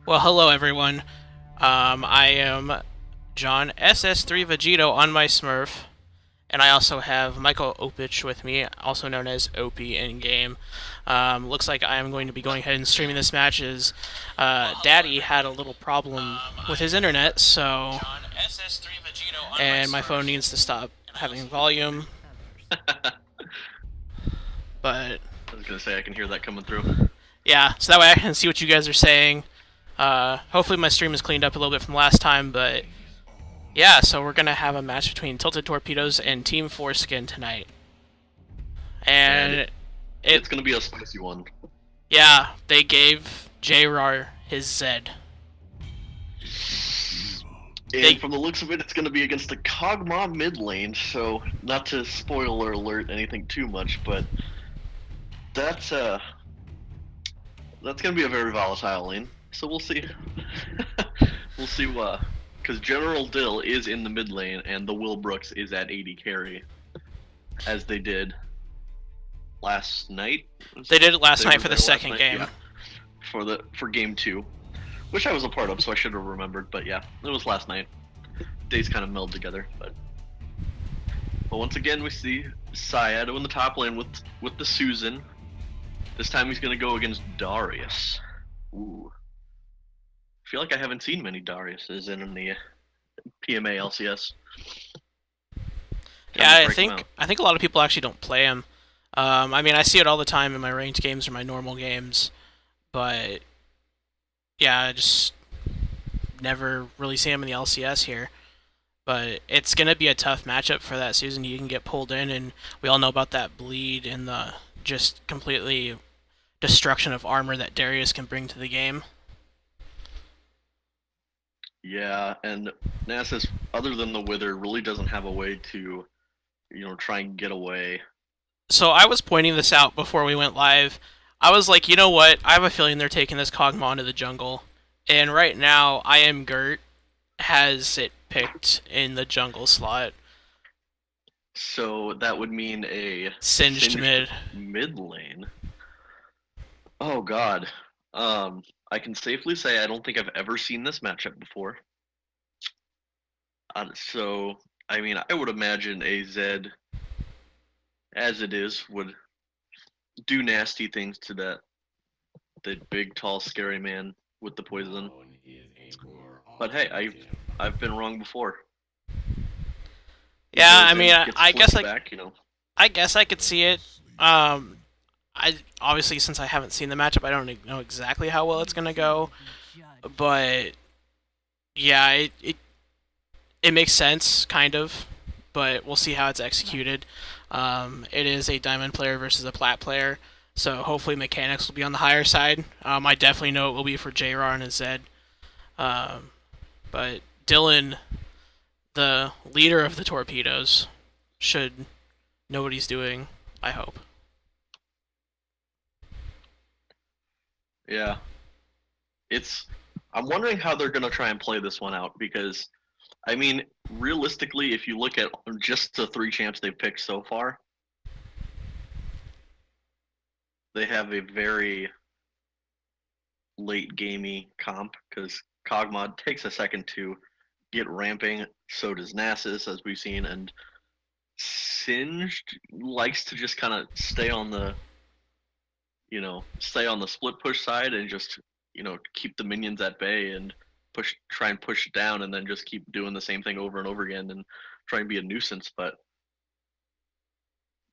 Well, hello everyone. I am John SS3 Vegito on my Smurf, and I also have Michael Opich with me, also known as Opie in game. Looks like I am going to be going ahead and streaming this match as Daddy had a little problem with his internet, so and my phone needs to stop having volume. But I was gonna say I can hear that coming through. yeah, so that way I can see what you guys are saying. Hopefully my stream is cleaned up a little bit from last time, but yeah, so we're gonna have a match between Tilted Torpedoes and Team Foreskin tonight, And and it's gonna be a spicy one. yeah, they gave JRAR his Zed. And from the looks of it, it's gonna be against the Kog'Maw mid lane. So not to spoiler alert anything too much, but that's gonna be a very volatile lane. So we'll see. We'll see what. Because General Dill is in the mid lane, and the Wilbrooks is at 80 carry, as they did last night. They did it last night for the second game. Yeah. For game 2, which I was a part of, so I should have remembered. But yeah, it was last night. Days kind of meld together, but once again we see Syed in the top lane with the Susan. This time he's gonna go against Darius. Ooh. I feel like I haven't seen many Dariuses in the PMA LCS. Yeah, I think a lot of people actually don't play him. I mean, I see it all the time in my ranked games or my normal games, but yeah, I just never really see him in the LCS here. But it's gonna be a tough matchup for that Susan. You can get pulled in, and we all know about that bleed and the just completely destruction of armor that Darius can bring to the game. Yeah, and Nasus, other than the Wither, really doesn't have a way to, try and get away. So I was pointing this out before we went live. I was like, you know what? I have a feeling they're taking this Kog'Maw into the jungle. And right now, I am Gert has it picked in the jungle slot. So that would mean a Singed mid lane. Oh god. I can safely say I don't think I've ever seen this matchup before. So I mean, I would imagine a Zed, as it is, would do nasty things to that big, tall, scary man with the poison. But hey, I've been wrong before. Yeah, I mean, I guess back, I guess I could see it. I obviously, since I haven't seen the matchup, I don't know exactly how well it's gonna go. But yeah, it makes sense, kind of. But we'll see how it's executed. It is a diamond player versus a plat player, so hopefully mechanics will be on the higher side. I definitely know it will be for JRAR and his Zed. But Dylan, the leader of the Torpedoes, should know what he's doing, I hope. Yeah. I'm wondering how they're going to try and play this one out, because I mean, realistically, if you look at just the 3 champs they've picked so far, they have a very late gamey comp, because Kog'Maw takes a second to get ramping, so does Nasus, as we've seen, and Singed likes to just kind of stay on the split push side and just, keep the minions at bay and try and push down, and then just keep doing the same thing over and over again and try and be a nuisance. But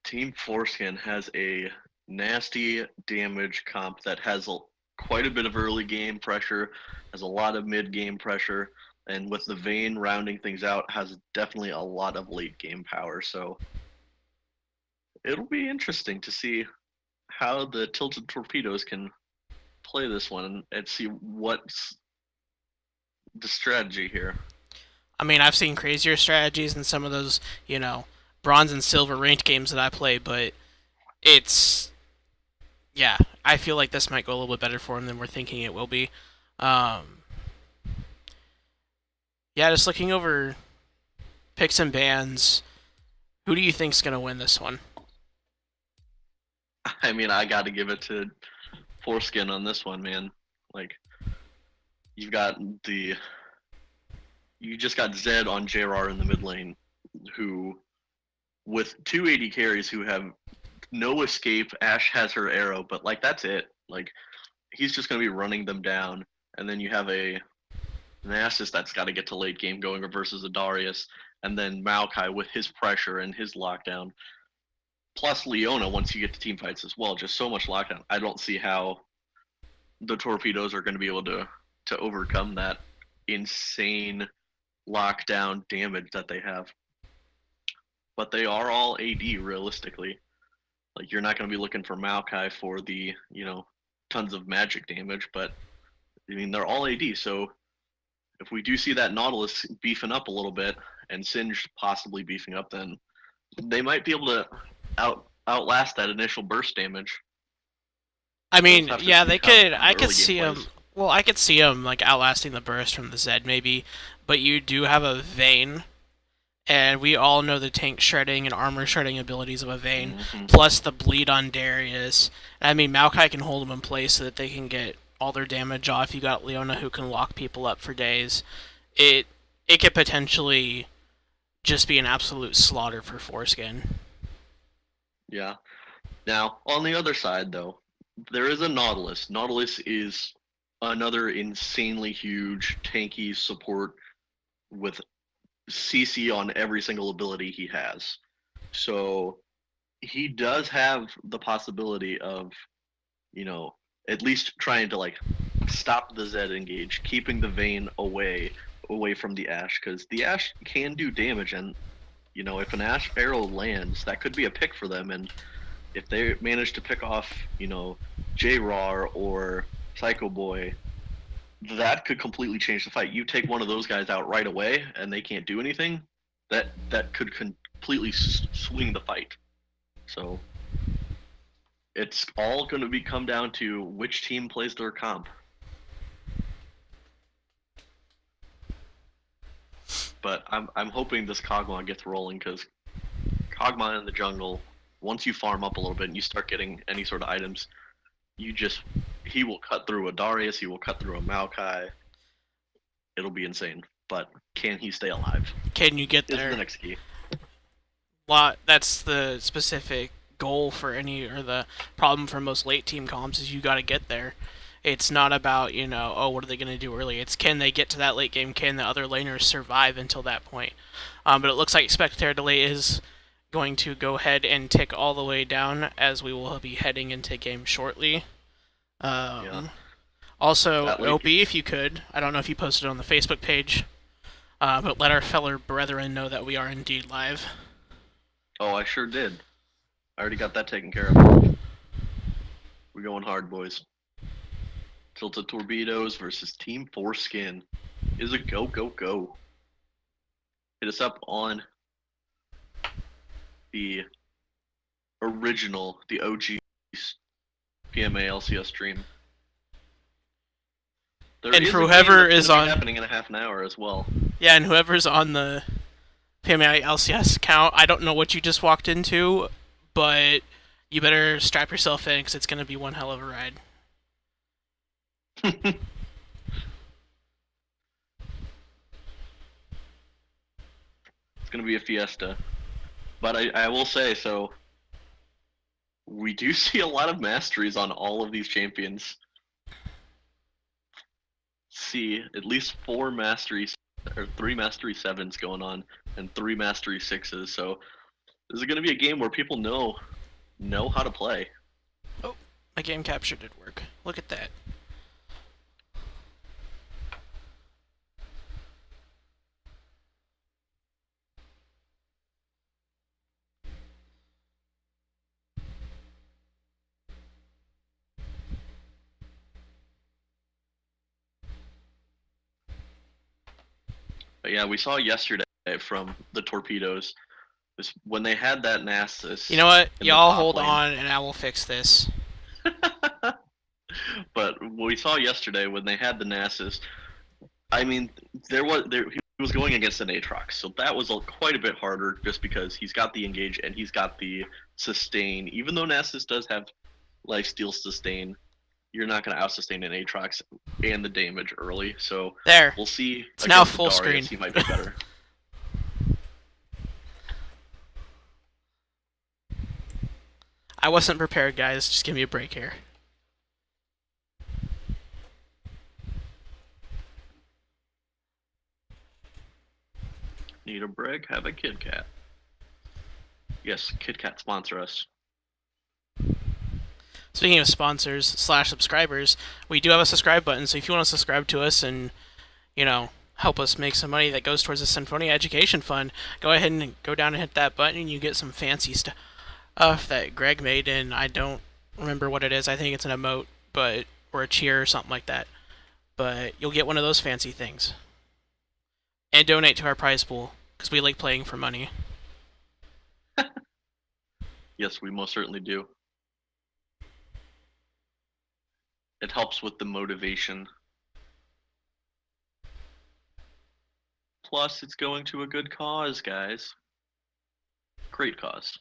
Team Foreskin has a nasty damage comp that has quite a bit of early game pressure, has a lot of mid game pressure, and with the Vayne rounding things out, has definitely a lot of late game power. So it'll be interesting to see how the Tilted Torpedoes can play this one and see what's the strategy here. I mean, I've seen crazier strategies in some of those, bronze and silver ranked games that I play, but it's yeah, I feel like this might go a little bit better for him than we're thinking it will be. Yeah, just looking over picks and bans, who do you think's gonna win this one? I mean, I got to give it to foreskin on this one, man. Like, you've you just got Zed on JR in the mid lane, who with 280 carries who have no escape. Ashe has her arrow, but like that's it. Like he's just gonna be running them down, and then you have a Nasus that's got to get to late game going versus a Darius, and then Maokai with his pressure and his lockdown, plus Leona once you get to team fights as well. Just so much lockdown. I don't see how the torpedoes are going to be able to overcome that insane lockdown damage that they have. But they are all AD realistically. Like you're not going to be looking for Maokai for the tons of magic damage, but I mean they're all AD. So if we do see that Nautilus beefing up a little bit and Singe possibly beefing up, then they might be able to outlast that initial burst damage. I mean, yeah, they could. I could see them. Well, I could see them like outlasting the burst from the Zed maybe, but you do have a Vayne, and we all know the tank shredding and armor shredding abilities of a Vayne, plus the bleed on Darius. I mean, Maokai can hold them in place so that they can get all their damage off. You got Leona who can lock people up for days. It could potentially just be an absolute slaughter for Foreskin. Yeah. Now, on the other side, though, there is a Nautilus. Nautilus is another insanely huge, tanky support with CC on every single ability he has. So he does have the possibility of, at least trying to like stop the Zed engage, keeping the Vayne away from the Ashe, because the Ashe can do damage, and if an Ashe arrow lands, that could be a pick for them, and if they manage to pick off, J-Rar or Psycho Boy, that could completely change the fight. You take one of those guys out right away, and they can't do anything. That could completely swing the fight. So it's all going to come down to which team plays their comp. But I'm hoping this Kog'Maw gets rolling, because Kog'Maw in the jungle, once you farm up a little bit and you start getting any sort of items, he will cut through a Darius, he will cut through a Maokai. It'll be insane. But can he stay alive? Can you get there? Is the next key. Well, that's the specific goal for the problem for most late team comps is you got to get there. It's not about, what are they going to do early? It's can they get to that late game? Can the other laners survive until that point? But it looks like Spectator Delay is going to go ahead and tick all the way down as we will be heading into game shortly. Also, Opie, if you could, I don't know if you posted it on the Facebook page, but let our fellow brethren know that we are indeed live. Oh, I sure did. I already got that taken care of. We're going hard, boys. Tilted Torpedoes versus Team Foreskin. Is a go, go, go. Hit us up on the original, the OG PMA LCS stream. And for whoever is on happening in a half an hour as well. Yeah, and whoever's on the PMA LCS account, I don't know what you just walked into, but you better strap yourself in because it's going to be one hell of a ride. It's going to be a fiesta. But I will say, so we do see a lot of masteries on all of these champions. See at least 4 masteries, or 3 mastery 7s going on, and 3 mastery 6s. So this is going to be a game where people know how to play. Oh, my game capture did work. Look at that. But yeah, we saw yesterday from the Torpedoes when they had that Nasus. You know what? Y'all hold on, and I will fix this. But what we saw yesterday when they had the Nasus, I mean, he was going against an Aatrox, so that was quite a bit harder just because he's got the engage and he's got the sustain. Even though Nasus does have lifesteal sustain, you're not going to out-sustain an Aatrox and the damage early. So There. we'll see. It's now Against full Darius, screen. he might be better. I wasn't prepared, guys. Just give me a break here. Need a break? Have a Kit Kat. Yes, Kit Kat sponsor us. Speaking of sponsors / subscribers, we do have a subscribe button, so if you want to subscribe to us and, you know, help us make some money that goes towards the Symphonia Education Fund, go ahead and go down and hit that button and you get some fancy stuff that Greg made, and I don't remember what it is. I think it's an emote, or a cheer or something like that. But you'll get one of those fancy things. And donate to our prize pool, because we like playing for money. Yes, we most certainly do. It helps with the motivation. Plus, it's going to a good cause, guys. Great cause.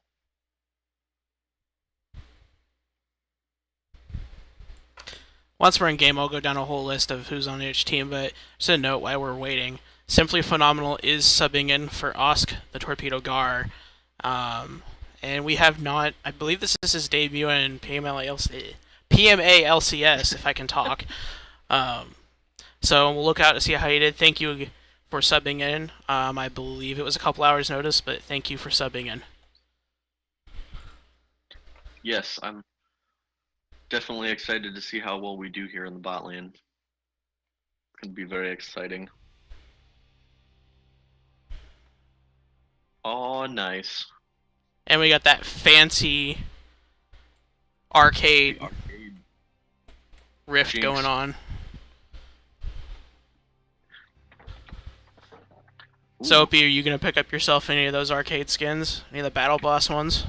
Once we're in game, I'll go down a whole list of who's on each team, but just a note while we're waiting. Simply Phenomenal is subbing in for Osk, the Torpedo Gar. And we have not, I believe this is his debut in PMA LCS, if I can talk. So we'll look out to see how he did. Thank you for subbing in. I believe it was a couple hours notice, but thank you for subbing in. Yes, I'm definitely excited to see how well we do here in the bot lane. It's going to be very exciting. Oh, nice. And we got that fancy arcade rift Jinx. going on. Ooh. So, Opie, are you going to pick up yourself any of those arcade skins? Any of the Battle Boss ones?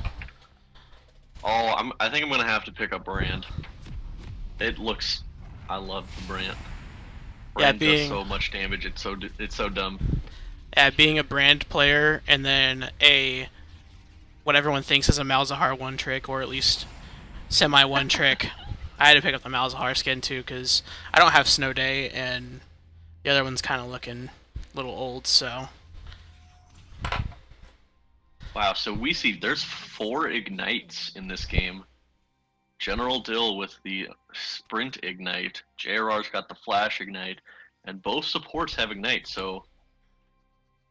Oh, I think I'm going to have to pick up Brand. It looks... I love the Brand. Brand does so much damage, it's so dumb. Yeah, being a Brand player and then what everyone thinks is a Malzahar one trick, or at least semi one trick. I had to pick up the Malzahar skin too because I don't have Snow Day and the other one's kind of looking a little old, so. Wow, so we see there's 4 ignites in this game. General Dill with the Sprint Ignite, JRR's got the Flash Ignite, and both supports have Ignite, so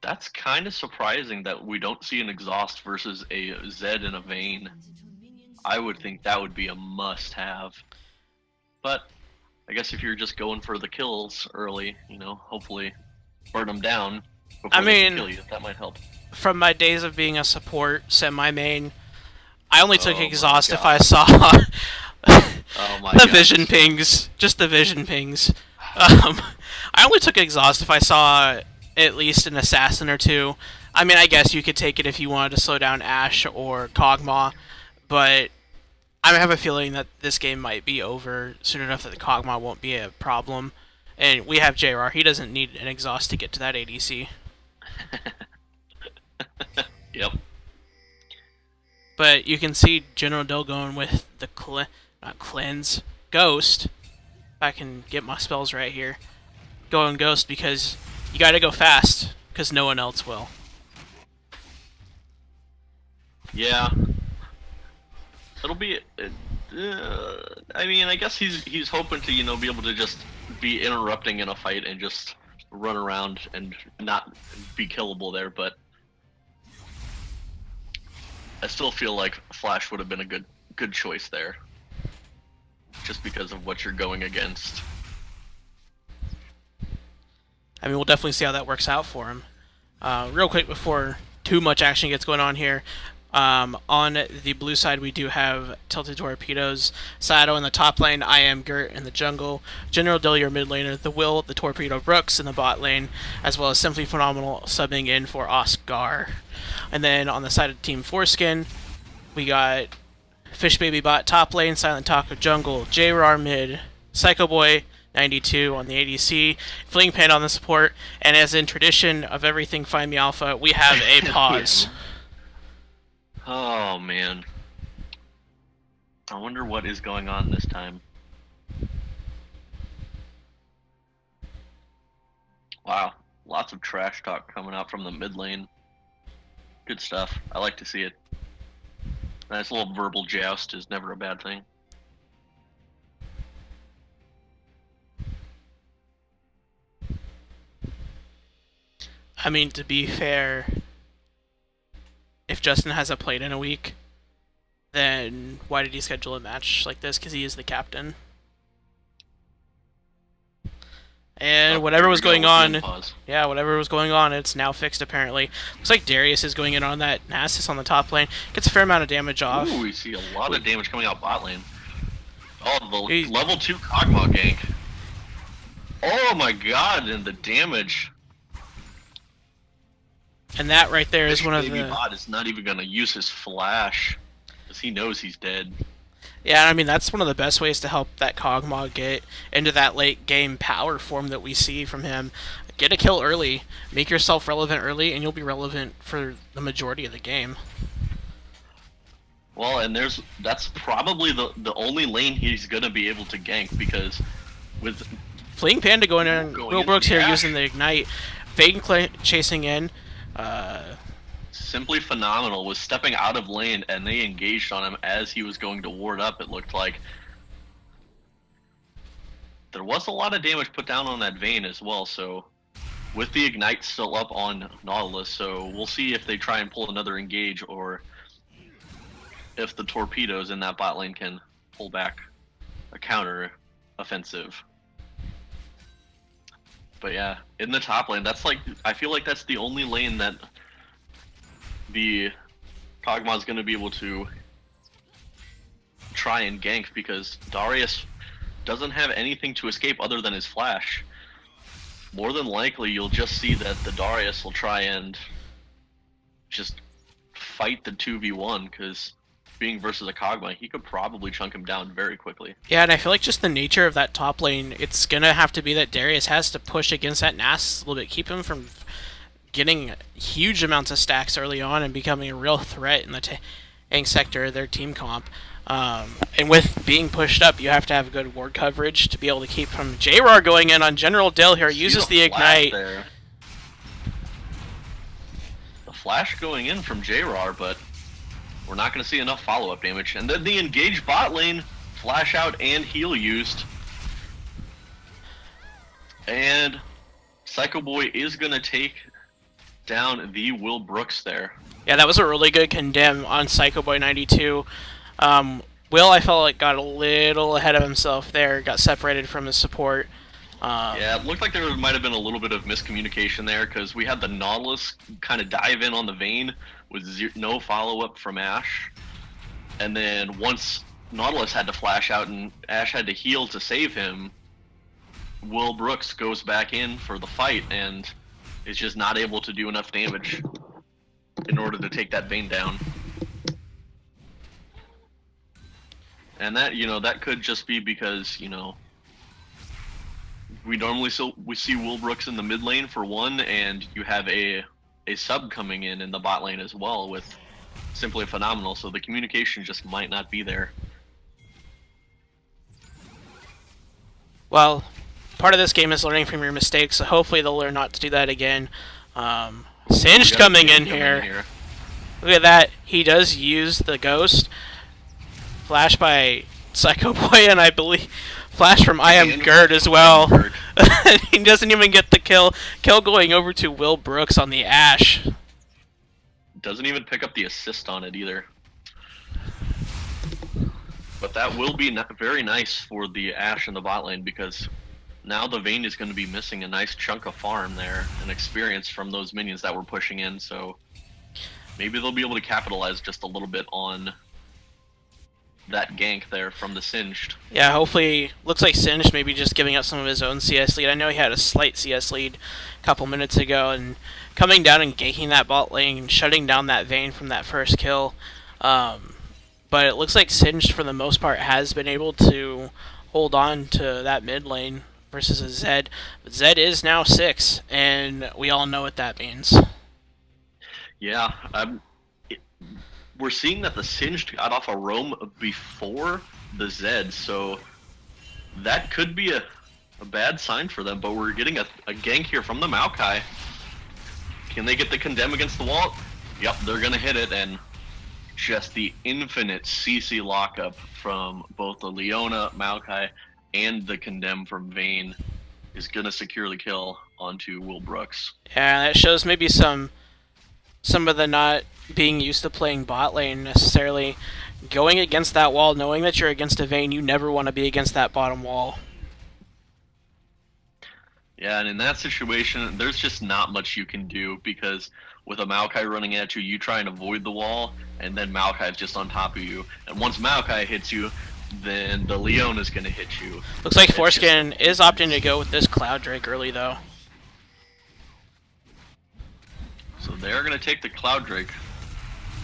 that's kind of surprising that we don't see an Exhaust versus a Zed and a Vayne. I would think that would be a must-have. But I guess if you're just going for the kills early, you know, hopefully burn them down before they can kill you. That might help. From my days of being a support semi-main, I only took Exhaust if I saw the vision pings. Just the vision pings. I only took Exhaust if I saw at least an assassin or two. I mean, I guess you could take it if you wanted to slow down Ashe or Kog'Maw, but I have a feeling that this game might be over soon enough that the Kog'Maw won't be a problem. And we have JR. He doesn't need an Exhaust to get to that ADC. Yep. But you can see General Dill going with the Ghost. If I can get my spells right here. Going Ghost because you gotta go fast, because no one else will. Yeah. It'll be... I mean, I guess he's hoping to, you know, be able to just be interrupting in a fight and just run around and not be killable there, but I still feel like Flash would have been a good choice there. Just because of what you're going against. I mean, we'll definitely see how that works out for him. Real quick before too much action gets going on here, on the blue side we do have Tilted Torpedoes, Sato in the top lane, I am Gert in the jungle, General Dill your mid laner, the Will, the Torpedo Brooks in the bot lane, as well as Simply Phenomenal subbing in for Oscar. And then on the side of Team Foreskin, we got Fish Baby Bot top lane, Silent Taco jungle, JRR mid, Psycho Boy 92 on the ADC, Fling Pan on the support, and as in tradition of everything Find Me Alpha, we have a pause. Oh man. I wonder what is going on this time. Wow, lots of trash talk coming out from the mid lane. Good stuff. I like to see it. Nice little verbal joust is never a bad thing. I mean, to be fair, if Justin hasn't played in a week, then why did he schedule a match like this? Because he is the captain. And whatever was going on, yeah, whatever was going on, it's now fixed apparently. Looks like Darius is going in on that Nasus on the top lane. Gets a fair amount of damage off. Ooh, we see a lot of damage coming out bot lane. Oh, the level 2 Kog'Maw gank. Oh my god, and the damage. And that right there is one of the... the... bot is not even going to use his flash, because he knows he's dead. Yeah, I mean, that's one of the best ways to help that Kog'Maw get into that late game power form that we see from him. Get a kill early, make yourself relevant early, and you'll be relevant for the majority of the game. Well, and that's probably the only lane he's going to be able to gank, because with... Fleeing Panda going in, Will Brooks here using the Ignite, Vayne chasing in, simply phenomenal, was stepping out of lane and they engaged on him as he was going to ward up, it looked like. There was a lot of damage put down on that Vayne as well, so with the Ignite still up on Nautilus, so we'll see if they try and pull another engage or if the torpedoes in that bot lane can pull back a counter offensive. But yeah, in the top lane, that's like, I feel like that's the only lane that the Kog'Maw is going to be able to try and gank, because Darius doesn't have anything to escape other than his flash. More than likely, you'll just see that the Darius will try and just fight the 2v1, because being versus a Kog'Maw, he could probably chunk him down very quickly. Yeah, and I feel like just the nature of that top lane, it's going to have to be that Darius has to push against that Nasus a little bit, keep him from getting huge amounts of stacks early on and becoming a real threat in the tank sector of their team comp. And with being pushed up, you have to have good ward coverage to be able to keep from JRAR going in on General Dill here, uses the Ignite. There. The flash going in from JRAR, but we're not going to see enough follow-up damage. And then the engaged bot lane, flash out and heal used. And Psycho Boy is going to take down the Will Brooks there. Yeah, that was a really good condemn on Psycho Boy 92. Will, I felt like, got a little ahead of himself there, got separated from his support. Yeah, it looked like there might have been a little bit of miscommunication there, because we had the Nautilus kind of dive in on the Vayne with no follow-up from Ashe. And then once Nautilus had to flash out and Ashe had to heal to save him, Will Brooks goes back in for the fight and is just not able to do enough damage in order to take that Vayne down. And that, that could just be because, we normally see Will Brooks in the mid lane for one, and you have a sub coming in the bot lane as well with Simply Phenomenal, so the communication just might not be there. Well, part of this game is learning from your mistakes, so hopefully they'll learn not to do that again. Singed coming in here. Look at that. He does use the Ghost. Flash by Psycho Boy, and I believe flash from I Am Gerd as well. He doesn't even get the kill. Kill going over to Will Brooks on the Ashe. Doesn't even pick up the assist on it either. But that will be very nice for the Ashe in the bot lane, because now the Vayne is going to be missing a nice chunk of farm there and experience from those minions that were pushing in, so maybe they'll be able to capitalize just a little bit on that gank there from the Singed. Yeah, hopefully, looks like Singed maybe just giving up some of his own CS lead. I know he had a slight CS lead a couple minutes ago, and coming down and ganking that bot lane and shutting down that Vayne from that first kill. But it looks like Singed, for the most part, has been able to hold on to that mid lane versus a Zed. But Zed is now 6, and we all know what that means. Yeah, we're seeing that the Singed got off a roam before the Zed, so that could be a a bad sign for them, but we're getting a gank here from the Maokai. Can they get the condemn against the wall? Yep, they're gonna hit it, and just the infinite CC lockup from both the Leona, Maokai, and the condemn from Vayne is gonna secure the kill onto Will Brooks. Yeah, that shows maybe some of the not being used to playing bot lane necessarily. Going against that wall, knowing that you're against a Vayne, you never want to be against that bottom wall. Yeah, and in that situation, there's just not much you can do, because with a Maokai running at you, you try and avoid the wall, and then Maokai's just on top of you. And once Maokai hits you, then the Leona's going to hit you. Looks like Foreskin is opting to go with this Cloud Drake early, though. So they're going to take the Cloud Drake,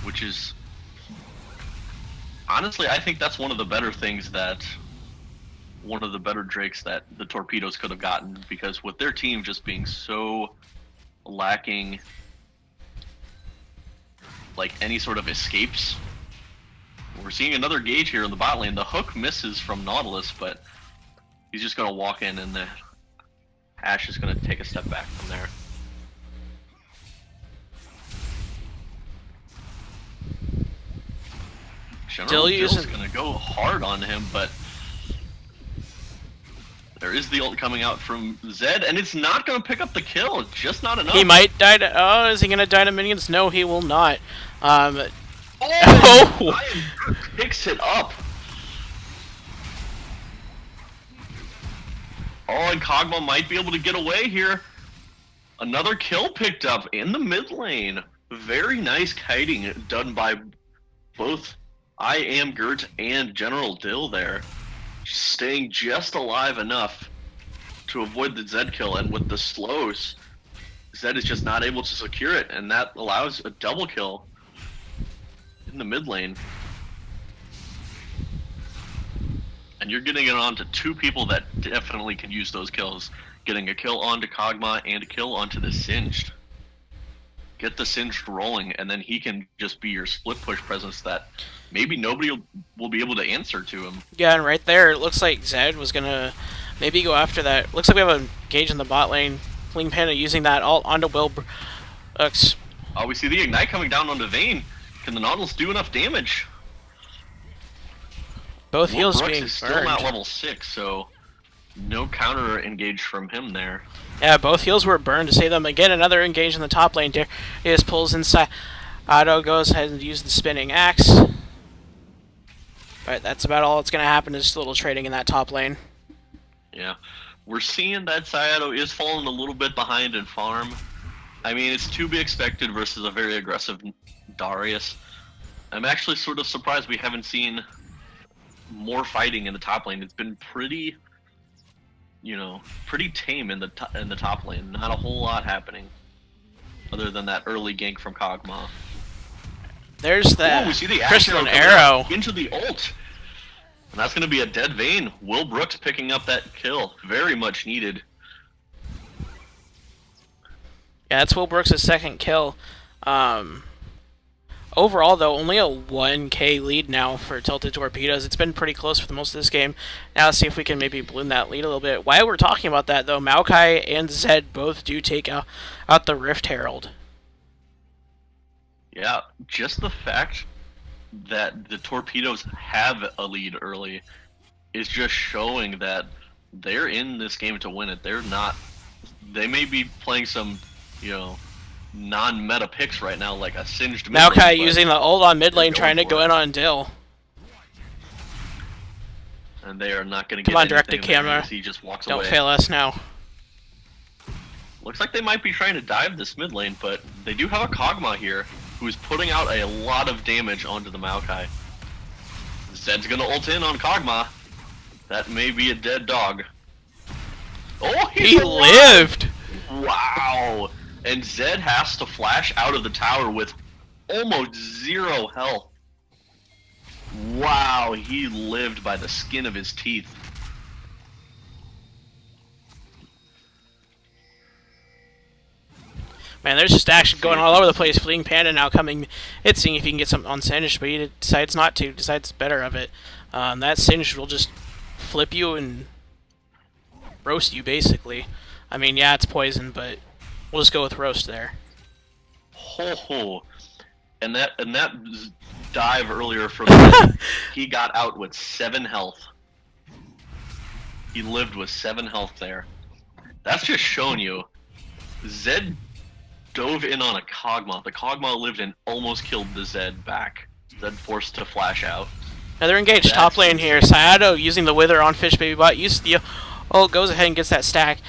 which is... Honestly, I think that's one of the better things that... One of the better Drakes that the Torpedoes could have gotten, because with their team just being so lacking like any sort of escapes, we're seeing another gauge here in the bot lane. The hook misses from Nautilus, but he's just going to walk in, and the Ashe is going to take a step back from there. Dill's going to go hard on him, but there is the ult coming out from Zed, and it's not going to pick up the kill. It's just not enough. He might die to... Oh, is he going to die to minions? No, he will not. Oh! Picks it up. Oh, and Kog'Maw might be able to get away here. Another kill picked up in the mid lane. Very nice kiting done by both I Am Gert and General Dill there. Staying just alive enough to avoid the Zed kill, and with the slows, Zed is just not able to secure it, and that allows a double kill in the mid lane. And you're getting it onto two people that definitely can use those kills. Getting a kill onto Kog'Maw and a kill onto the Singed. Get the Singed rolling, and then he can just be your split push presence that maybe nobody will be able to answer to him. Yeah, and right there, it looks like Zed was going to maybe go after that. Looks like we have a gauge in the bot lane. Fleeing Panda using that all onto Will Brooks. Oh, we see the Ignite coming down onto Vayne. Can the Nautilus do enough damage? Both heals Brooks being is burned. Still not level 6, so no counter engage from him there. Yeah, both heals were burned to save them. Again, another engage in the top lane. Darius pulls inside. Otto goes ahead and uses the spinning axe. But that's about all that's going to happen, is just a little trading in that top lane. Yeah. We're seeing that Sayato is falling a little bit behind in farm. I mean, it's to be expected versus a very aggressive Darius. I'm actually sort of surprised we haven't seen more fighting in the top lane. It's been pretty, pretty tame in the top lane. Not a whole lot happening, other than that early gank from Kog'Maw. There's that. Ooh, we see the Crystal Arrow into the ult, and that's going to be a dead Vayne. Will Brooks picking up that kill, very much needed. Yeah, that's Will Brooks' second kill. Overall, though, only a 1k lead now for Tilted Torpedoes. It's been pretty close for most of this game. Now let's see if we can maybe balloon that lead a little bit. While we're talking about that, though, Maokai and Zed both do take out the Rift Herald. Yeah, just the fact that the Torpedoes have a lead early is just showing that they're in this game to win it. They're not... They may be playing some, non-meta picks right now, like a Singed mid Maokai lane, using the ult on mid lane, trying to go in on Dill. And they are not going to get Come on, direct to anything there camera. as he just walks Don't away. fail us now. Looks like they might be trying to dive this mid lane, but they do have a Kog'Maw here, who's putting out a lot of damage onto the Maokai. Zed's going to ult in on Kog'Maw. That may be a dead dog. Oh, he lived! Wow! And Zed has to flash out of the tower with almost 0 health. Wow, he lived by the skin of his teeth. Man, there's just action going all over the place. Fleeing Panda now coming, it's seeing if he can get something on Singed, but he decides not to, decides better of it. That Singed will just flip you and roast you, basically. I mean, yeah, it's poison, but we'll just go with roast there. Ho. And that dive earlier from Zed, he got out with 7 health. He lived with 7 health there. That's just showing you. Zed dove in on a Kog'Maw. The Kog'Maw lived and almost killed the Zed back. Zed forced to flash out. Now they're engaged top lane here. Sayado using the Wither on Fish Baby Bot. Uses the... Oh, goes ahead and gets that stack.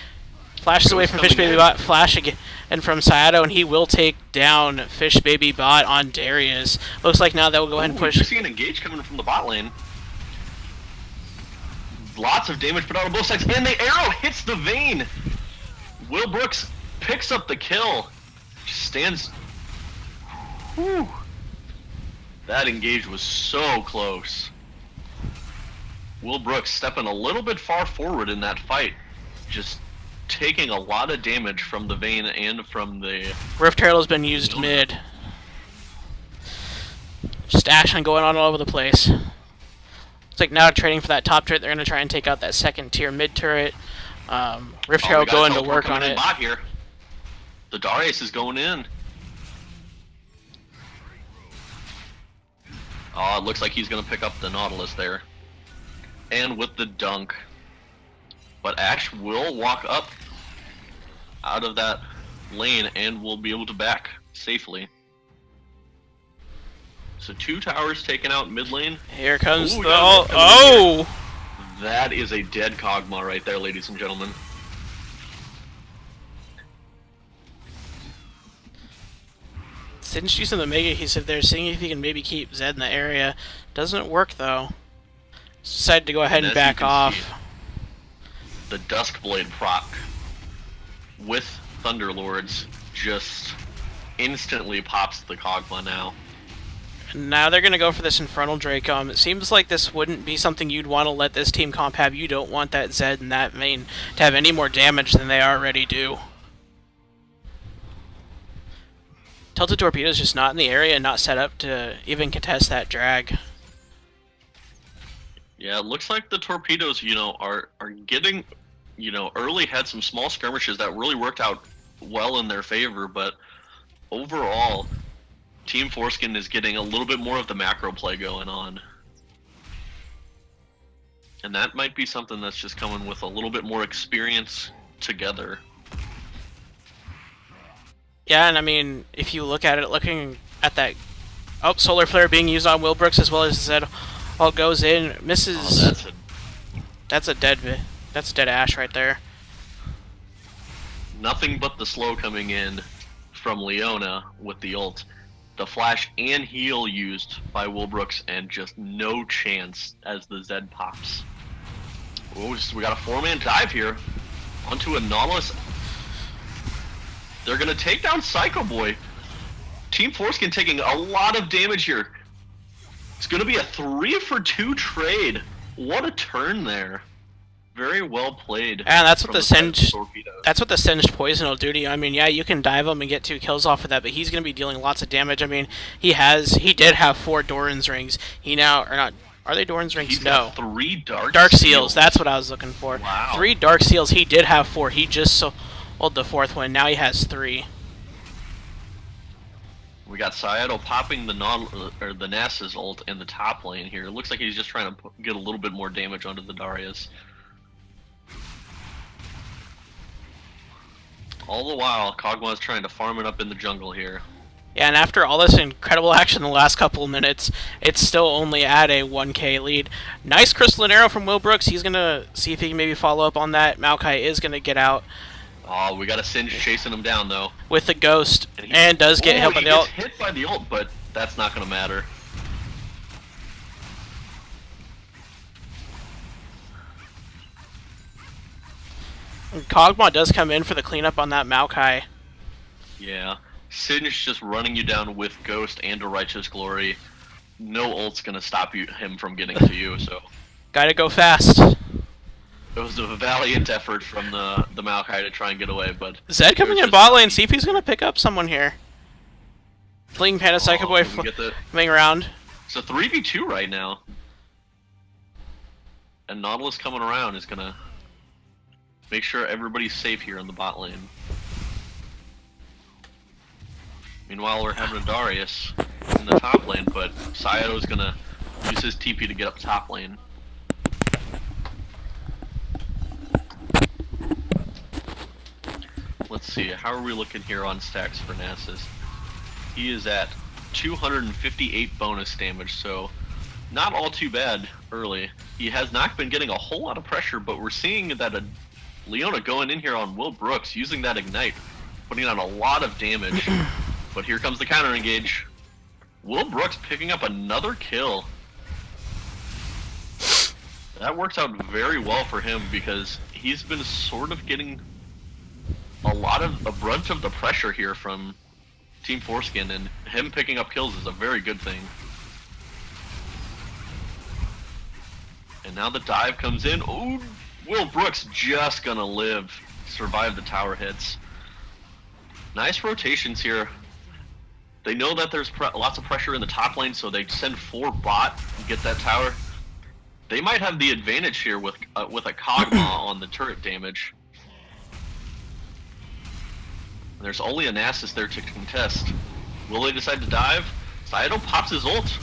Flashes away from Fish Baby Bot. Flash again and from Sayado, and he will take down Fish Baby Bot on Darius. Looks like now they'll go ahead and push. We're seeing an engage coming from the bot lane. Lots of damage put out on both sides, and the arrow hits the Vayne. Will Brooks picks up the kill. Stands. Whew. That engage was so close. Will Brooks stepping a little bit far forward in that fight, just taking a lot of damage from the Vayne and from the... Rift Herald has been used mid. Just action going on all over the place. It's like now trading for that top turret. They're going to try and take out that second tier mid turret. Rift Herald going to work on it. Bot here. The Darius is going in. Oh, it looks like he's going to pick up the Nautilus there. And with the dunk. But Ash will walk up out of that lane and will be able to back safely. So 2 towers taken out mid lane. Here comes the... Oh! That is a dead Kog'Maw right there, ladies and gentlemen. Since using the Mega, he said they're seeing if he can maybe keep Zed in the area. Doesn't work, though. Decided to go ahead and back off. The Duskblade proc with Thunderlords just instantly pops the Kog'Maw now. Now they're going to go for this Infernal Drake. It seems like this wouldn't be something you'd want to let this team comp have. You don't want that Zed and that Vayne to have any more damage than they already do. Tilted Torpedo's just not in the area and not set up to even contest that drag. Yeah, it looks like the Torpedoes, are getting, early had some small skirmishes that really worked out well in their favor, but overall, Team Foreskin is getting a little bit more of the macro play going on. And that might be something that's just coming with a little bit more experience together. Yeah, and I mean, if you look at it, looking at that... Oh, Solar Flare being used on Will Brooks as well as Zed. All goes in, misses... Oh, that's a dead Ashe right there. Nothing but the slow coming in from Leona with the ult. The flash and heal used by Will Brooks, and just no chance as the Zed pops. Ooh, we got a 4-man dive here onto a Nautilus. They're gonna take down Psycho Boy. Team Foreskin taking a lot of damage here. It's gonna be a 3-for-2 trade. What a turn there. Very well played. And that's what the singed poison will do to you. I mean, yeah, you can dive him and get 2 kills off of that, but he's going to be dealing lots of damage. I mean, he did have 4 Doran's rings. Are they Doran's rings? He's no. Got 3 dark seals. That's what I was looking for. Wow. 3 dark seals. He did have 4. He just sold the 4th one. Now he has 3. We got Sayado popping the Nasus ult in the top lane here. It looks like he's just trying to get a little bit more damage onto the Darius. All the while, Kog'Maw's trying to farm it up in the jungle here. Yeah, and after all this incredible action in the last couple of minutes, it's still only at a 1k lead. Nice Crystalline Arrow from Will Brooks. He's going to see if he can maybe follow up on that. Maokai is going to get out. Oh, we got a Singe chasing him down, though. With the Ghost, and does get hit by the ult. He gets hit by the ult, but that's not going to matter. Kog'Maw does come in for the cleanup on that Maokai. Yeah. Singe just running you down with Ghost and a Righteous Glory. No ult's gonna stop him from getting to you, so... Gotta go fast. It was a valiant effort from the Maokai to try and get away, but... Zed coming in bot lane, see if he's gonna pick up someone here. Fleeing Panda Psycho Boy coming around. It's a 3v2 right now. And Nautilus coming around is gonna... make sure everybody's safe here in the bot lane. Meanwhile, we're having a Darius in the top lane, but Sayato's gonna use his TP to get up top lane. Let's see, how are we looking here on stacks for Nasus? He is at 258 bonus damage, so not all too bad early. He has not been getting a whole lot of pressure, but we're seeing that a Leona going in here on Will Brooks, using that Ignite, putting on a lot of damage. But here comes the counter engage. Will Brooks picking up another kill. That works out very well for him because he's been sort of getting a brunt of the pressure here from Team Foreskin, and him picking up kills is a very good thing. And now the dive comes in. Oh, Will Brooks just gonna live, survive the tower hits. Nice rotations here. They know that there's lots of pressure in the top lane, so they send 4 bot and get that tower. They might have the advantage here with a Kog'Maw on the turret damage. And there's only a Nasus there to contest. Will they decide to dive? Saito pops his ult.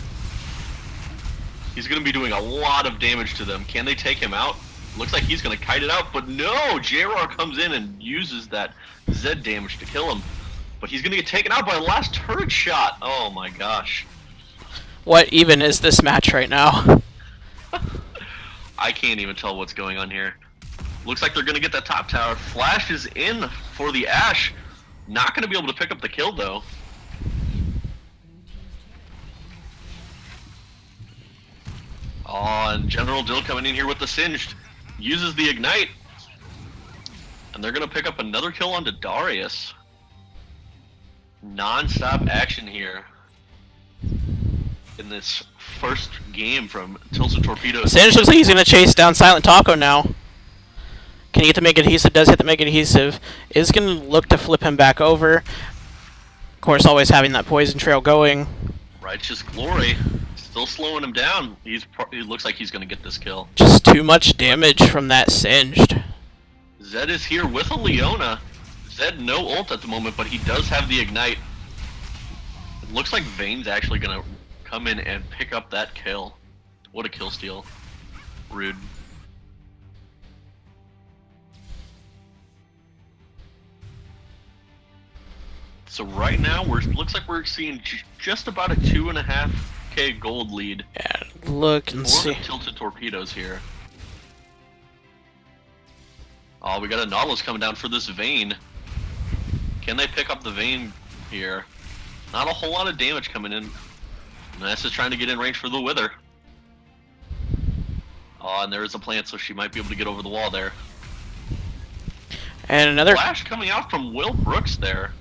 He's going to be doing a lot of damage to them. Can they take him out? Looks like he's going to kite it out, but no! JR comes in and uses that Zed damage to kill him. But he's going to get taken out by the last turret shot. Oh my gosh. What even is this match right now? I can't even tell what's going on here. Looks like they're going to get that top tower. Flash is in for the Ashe. Not going to be able to pick up the kill though. Oh, and General Dill coming in here with the Singed. Uses the Ignite. And they're going to pick up another kill onto Darius. Non-stop action here in this first game from Tilted Torpedoes. Singed looks like he's going to chase down Silent Taco now. Can he get the Mega Adhesive? Does hit the Mega Adhesive. Is going to look to flip him back over. Of course, always having that Poison Trail going. Righteous Glory. Still slowing him down. He looks like he's going to get this kill. Just too much damage from that Singed. Zed is here with a Leona. Zed no ult at the moment, but he does have the Ignite. It looks like Vayne's actually going to come in and pick up that kill. What a kill steal. Rude. So right now, looks like we're seeing just about a 2.5k gold lead. Yeah, look and see. For the Tilted Torpedoes here. Oh, we got a Nautilus coming down for this Vayne. Can they pick up the Vayne here? Not a whole lot of damage coming in. Ness is trying to get in range for the Wither. Oh, and there is a plant, so she might be able to get over the wall there. And another Flash coming out from Will Brooks there.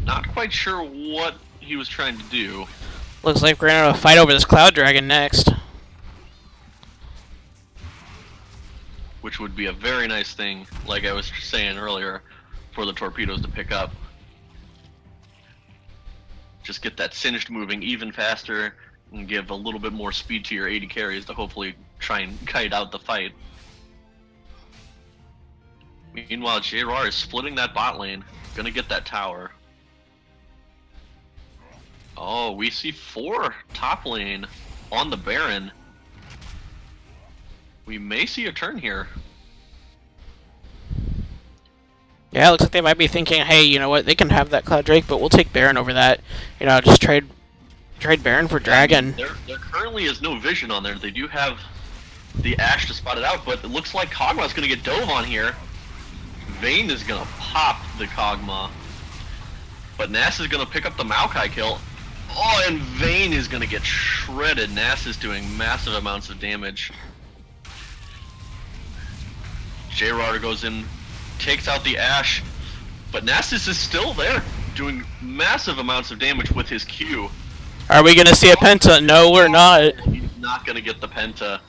Not quite sure what he was trying to do. Looks like we're gonna fight over this Cloud Dragon next. Which would be a very nice thing, like I was saying earlier, for the Torpedoes to pick up. Just get that Singed moving even faster and give a little bit more speed to your AD carries to hopefully try and kite out the fight. Meanwhile, JR is splitting that bot lane, gonna get that tower. Oh, we see 4 top lane on the Baron. We may see a turn here. Yeah, it looks like they might be thinking, hey, you know what, they can have that Cloud Drake, but we'll take Baron over that. You know, just trade Baron for Dragon. There currently is no vision on there. They do have the Ashe to spot it out, but it looks like Kog'Maw's going to get dove on here. Vayne is going to pop the Kog'Maw. But Nass is going to pick up the Maokai kill. Oh, and Vayne is going to get shredded. Nass is doing massive amounts of damage. JR goes in, takes out the Ashe, but Nasus is still there, doing massive amounts of damage with his Q. Are we going to see a Penta? No, we're not. He's not going to get the Penta.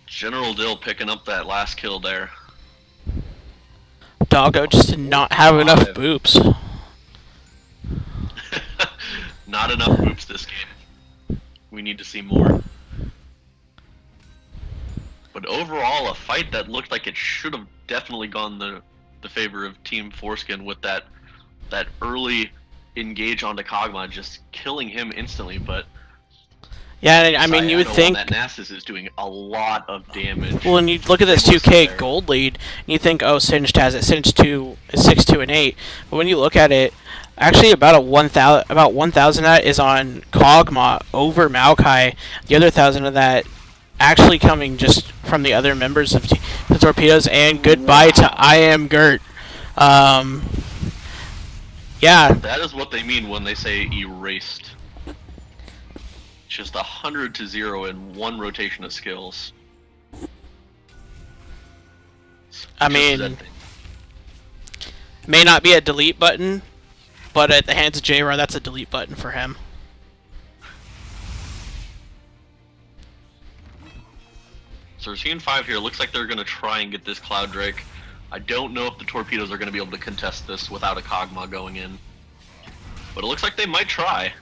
General Dill picking up that last kill there. Doggo just did not have enough boops. Not enough boops this game. We need to see more. overall, a fight that looked like it should have definitely gone the favor of Team Foreskin with that early engage onto Kog'Maw, just killing him instantly. But yeah, I mean, you would Cyano think on that Nasus is doing a lot of damage. well, when you look at this Same with 2K Slayer. gold lead, and you think, oh, Singed has it. Singed 2 is 6, 2, and 8. But when you look at it, actually about 1,000 of that is on Kog'Maw over Maokai. The other 1,000 of that actually coming just from the other members of the Torpedoes. And goodbye to I Am Gert. Yeah, That is what they mean when they say erased. Just 100 to 0 in one rotation of skills. I mean, may not be a delete button, but at the hands of J-Raw, that's a delete button for him. So we're seeing 5 here. Looks like they're going to try and get this Cloud Drake. I don't know if the Torpedoes are going to be able to contest this without a Kog'Maw going in. But it looks like they might try.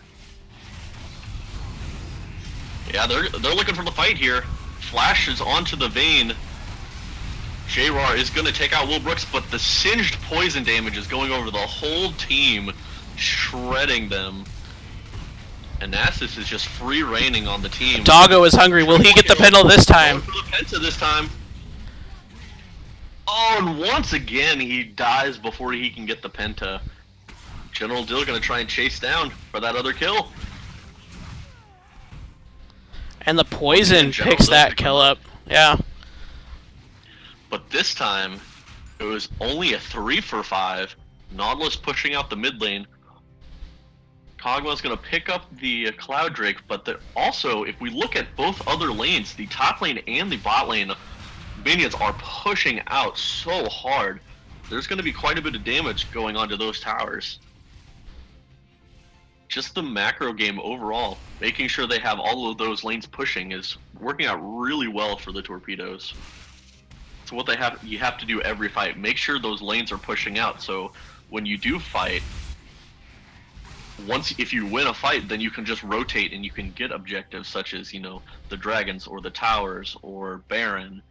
Yeah, they're looking for the fight here. Flash is onto the Vayne. J-Raw is going to take out Will Brooks, but the singed poison damage is going over the whole team, shredding them. And Nasus is just free reigning on the team. Doggo is hungry. Will he get the penal this time? Going for the Penta this time. Oh, and once again he dies before he can get the Penta. General Dill going to try and chase down for that other kill. And the poison General picks Dill that picked kill him up. Yeah. But this time, it was only a 3 for 5. Nautilus pushing out the mid lane. Kog'Maw's going to pick up the Cloud Drake, but also, if we look at both other lanes, the top lane and the bot lane, minions are pushing out so hard. There's going to be quite a bit of damage going onto those towers. Just the macro game overall, making sure they have all of those lanes pushing is working out really well for the Torpedoes. So what you have to do every fight, make sure those lanes are pushing out, so when you do fight, if you win a fight, then you can just rotate and you can get objectives such as, the dragons or the towers or Baron.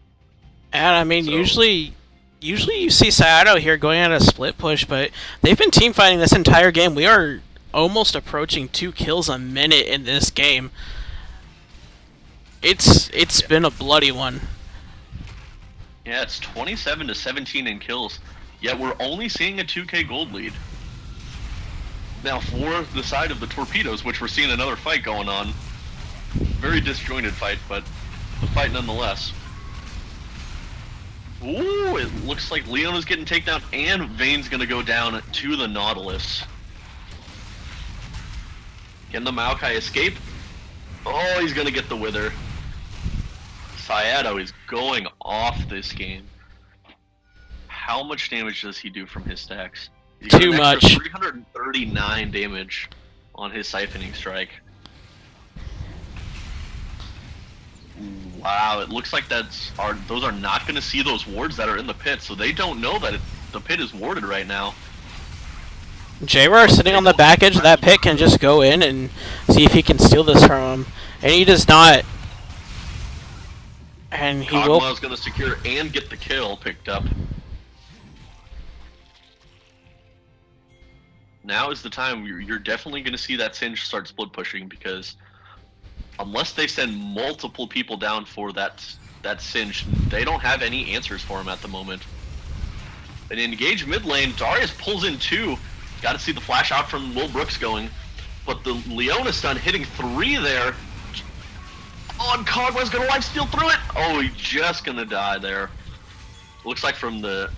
And I mean, usually you see Cyano here going at a split push, but they've been team fighting this entire game. We are almost approaching 2 kills a minute in this game. It's been a bloody one. Yeah, it's 27 to 17 in kills, yet we're only seeing a 2K gold lead. Now for the side of the Torpedoes, which we're seeing another fight going on. Very disjointed fight, but a fight nonetheless. Ooh, it looks like Leona's getting taken down and Vayne's gonna go down to the Nautilus. Can the Maokai escape? Oh, he's gonna get the Wither. Cyano is going off this game. How much damage does he do from his stacks? Too much. 339 damage on his siphoning strike. Wow, it looks like those are not going to see those wards that are in the pit, so they don't know that the pit is warded right now. J-Raw sitting on the back edge of that pit can just go in and see if he can steal this from him, and he does not. And he will. Kog'Maw is going to secure and get the kill picked up. Now is the time you're definitely going to see that Singe start split pushing, because unless they send multiple people down for that Singe, they don't have any answers for him at the moment. An engaged mid lane, Darius pulls in 2. Got to see the flash out from Will Brooks going, but the Leona stun hitting 3 there. Oh, and Kog'Maw's going to lifesteal through it. Oh, he's just going to die there. Looks like from the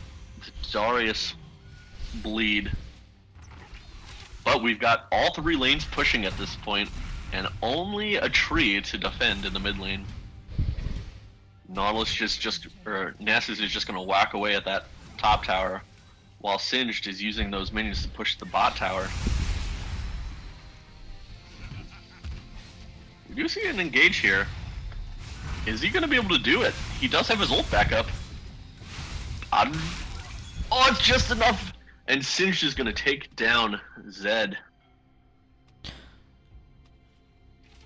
Darius bleed. But we've got all 3 lanes pushing at this point, and only a tree to defend in the mid lane. Nautilus Nasus is just going to whack away at that top tower, while Singed is using those minions to push the bot tower. We do see an engage here. Is he going to be able to do it? He does have his ult back up. Oh, it's just enough! And Singed is going to take down Zed.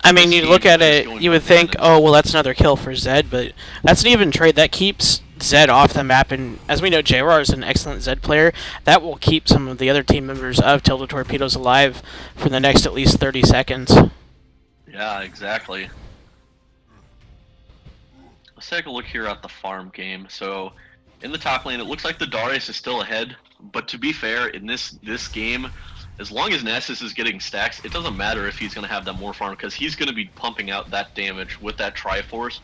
I mean, this you game look at is just it, going you would think, bananas. oh, well, that's another kill for Zed, but that's an even trade. That keeps Zed off the map, and as we know, JR is an excellent Zed player. That will keep some of the other team members of Tilted Torpedoes alive for the next at least 30 seconds. Yeah, exactly. Let's take a look here at the farm game. So, in the top lane, it looks like the Darius is still ahead. But to be fair, in this game, as long as Nasus is getting stacks, it doesn't matter if he's going to have that more farm, because he's going to be pumping out that damage with that Triforce.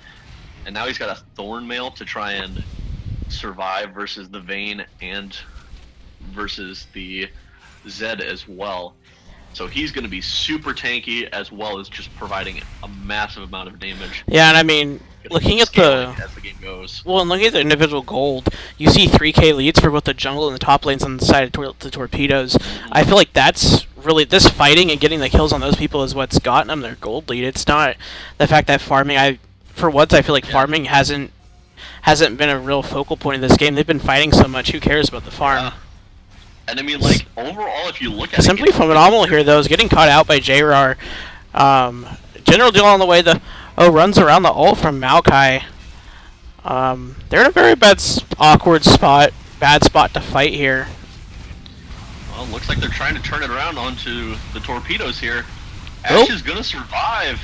And now he's got a Thorn Mail to try and survive versus the Vayne and versus the Zed as well. So he's going to be super tanky, as well as just providing a massive amount of damage. Yeah, and I mean, looking at as the game goes. Well, and looking at the individual gold, you see 3K leads for both the jungle and the top lanes on the side of the torpedoes. I feel like that's really, this fighting and getting the kills on those people is what's gotten them their gold lead. It's not the fact that farming, for once, I feel like farming hasn't been a real focal point of this game. They've been fighting so much, who cares about the farm? Yeah. And I mean, like, overall, if you look at Simply phenomenal here, though, is getting caught out by JR. General deal on the way, runs around the ult from Maokai. They're in a very bad, awkward spot, bad spot to fight here. Well, looks like they're trying to turn it around onto the torpedoes here. Ash is gonna survive.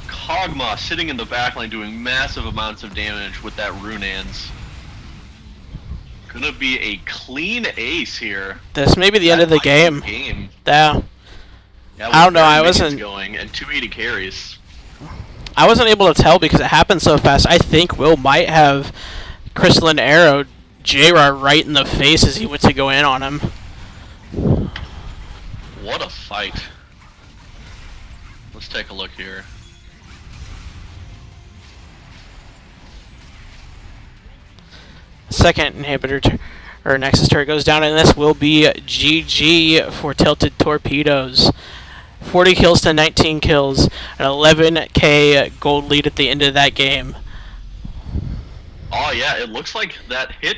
Kog'Maw sitting in the backline doing massive amounts of damage with that Runans. Gonna be a clean ace here. This may be the end of the game. Yeah. I don't know. I wasn't going and 280 carries. I wasn't able to tell because it happened so fast. I think Will might have Crystalline Arrow JR right in the face as he went to go in on him. What a fight. Let's take a look here. Second inhibitor or Nexus turret goes down, and this will be GG for Tilted Torpedoes. 40 kills to 19 kills, an 11k gold lead at the end of that game. Oh yeah, it looks like that hit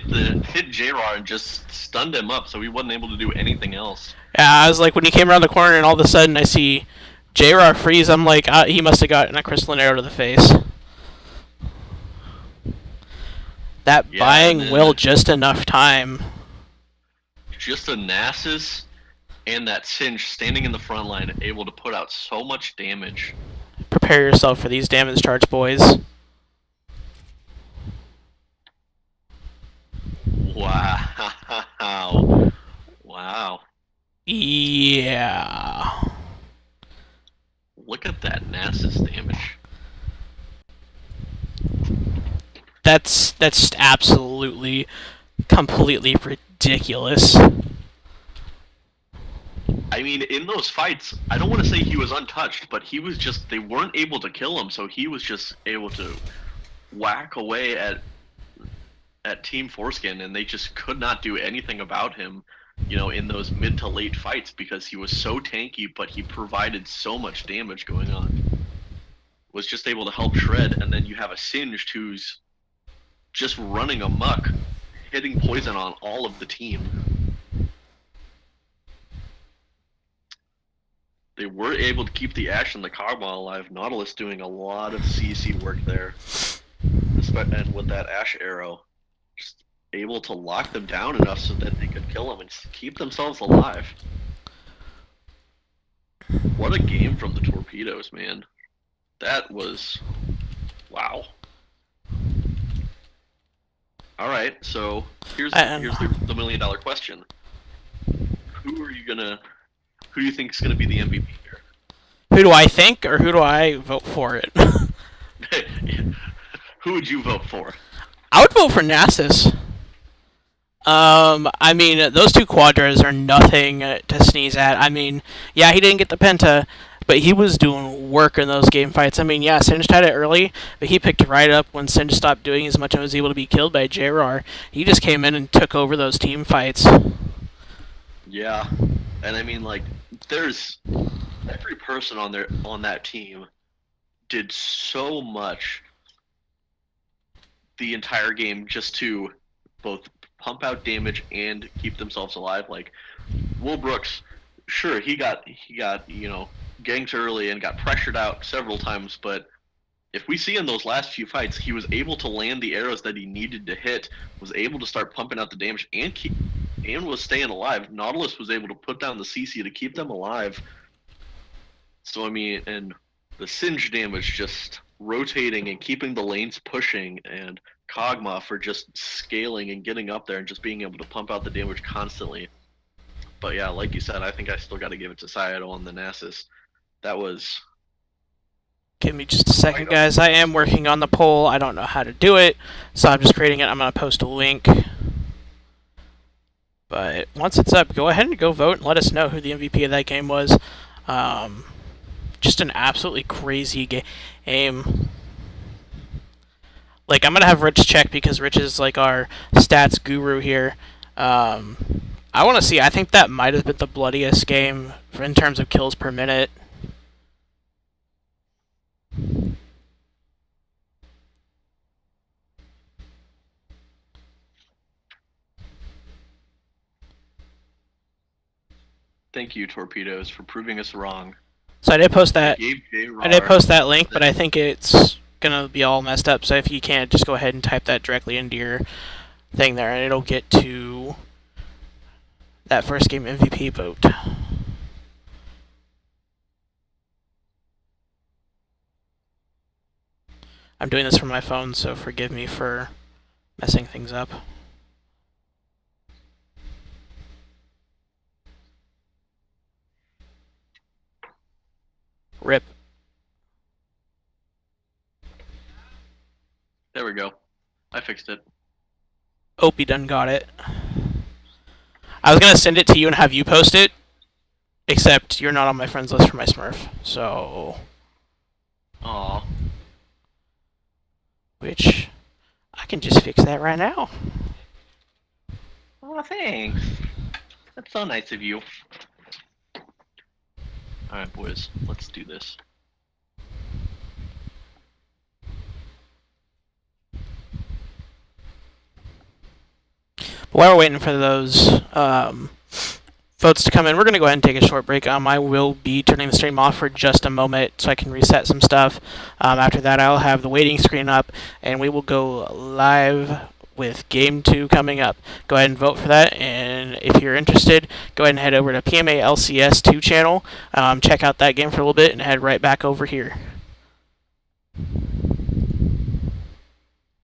JR and just stunned him up, so he wasn't able to do anything else. Yeah, I was like, when he came around the corner and all of a sudden I see JR freeze, I'm like, he must have gotten a Crystalline Arrow to the face. That buying Will just enough time. Just a Nasus and that Singe standing in the front line, able to put out so much damage. Prepare yourself for these damage charge, boys. Wow. Wow. Yeah. Look at that Nasus damage. That's just absolutely, completely ridiculous. I mean, in those fights, I don't want to say he was untouched, but he was just, they weren't able to kill him, so he was just able to whack away at Team Foreskin, and they just could not do anything about him, you know, in those mid to late fights, because he was so tanky, but he provided so much damage going on. Was just able to help shred, and then you have a Singed who's just running amok, hitting poison on all of the team. They were able to keep the Ashe and the Kog'Maw alive. Nautilus doing a lot of CC work there. And with that Ashe arrow, just able to lock them down enough so that they could kill them and keep themselves alive. What a game from the Torpedoes, man. That was... wow. Alright, so here's the million-dollar question. Who do you think is gonna be the MVP here? Who do I think, or who do I vote for it? Who would you vote for? I would vote for Nasus. I mean, those two quadras are nothing to sneeze at. I mean, yeah, he didn't get the penta, but he was doing work in those game fights. I mean, yeah, Singed had it early, but he picked it right up when Singed stopped doing as much and was able to be killed by JR. He just came in and took over those team fights. Yeah, and I mean, like, there's every person on that team did so much the entire game just to both pump out damage and keep themselves alive. Like Will Brooks, sure, he got you know, ganked early and got pressured out several times, but if we see in those last few fights, he was able to land the arrows that he needed to hit, was able to start pumping out the damage, and was staying alive. Nautilus was able to put down the CC to keep them alive. So, I mean, and the Singe damage just rotating and keeping the lanes pushing, and Kog'Maw for just scaling and getting up there and just being able to pump out the damage constantly. But yeah, like you said, I think I still got to give it to Sayato on the Nasus. That was... Give me just a second, guys. I am working on the poll. I don't know how to do it, so I'm just creating it. I'm going to post a link. But once it's up, go ahead and go vote and let us know who the MVP of that game was. Just an absolutely crazy game. Like, I'm going to have Rich check because Rich is like our stats guru here. I want to see. I think that might have been the bloodiest game in terms of kills per minute. Thank you, Torpedoes, for proving us wrong. So I did post that. Link, but I think it's gonna be all messed up. So if you can't, just go ahead and type that directly into your thing there, and it'll get to that first game MVP vote. I'm doing this from my phone, so forgive me for messing things up. Rip. There we go. I fixed it. Opie done got it. I was gonna send it to you and have you post it, except you're not on my friends list for my Smurf, so... Aww. Which, I can just fix that right now. Oh, thanks. That's so nice of you. Alright, boys, let's do this. While we're waiting for those votes to come in, we're going to go ahead and take a short break. I will be turning the stream off for just a moment so I can reset some stuff. After that, I'll have the waiting screen up, and we will go live with Game 2 coming up. Go ahead and vote for that, and if you're interested, go ahead and head over to PMA LCS 2 channel, check out that game for a little bit, and head right back over here.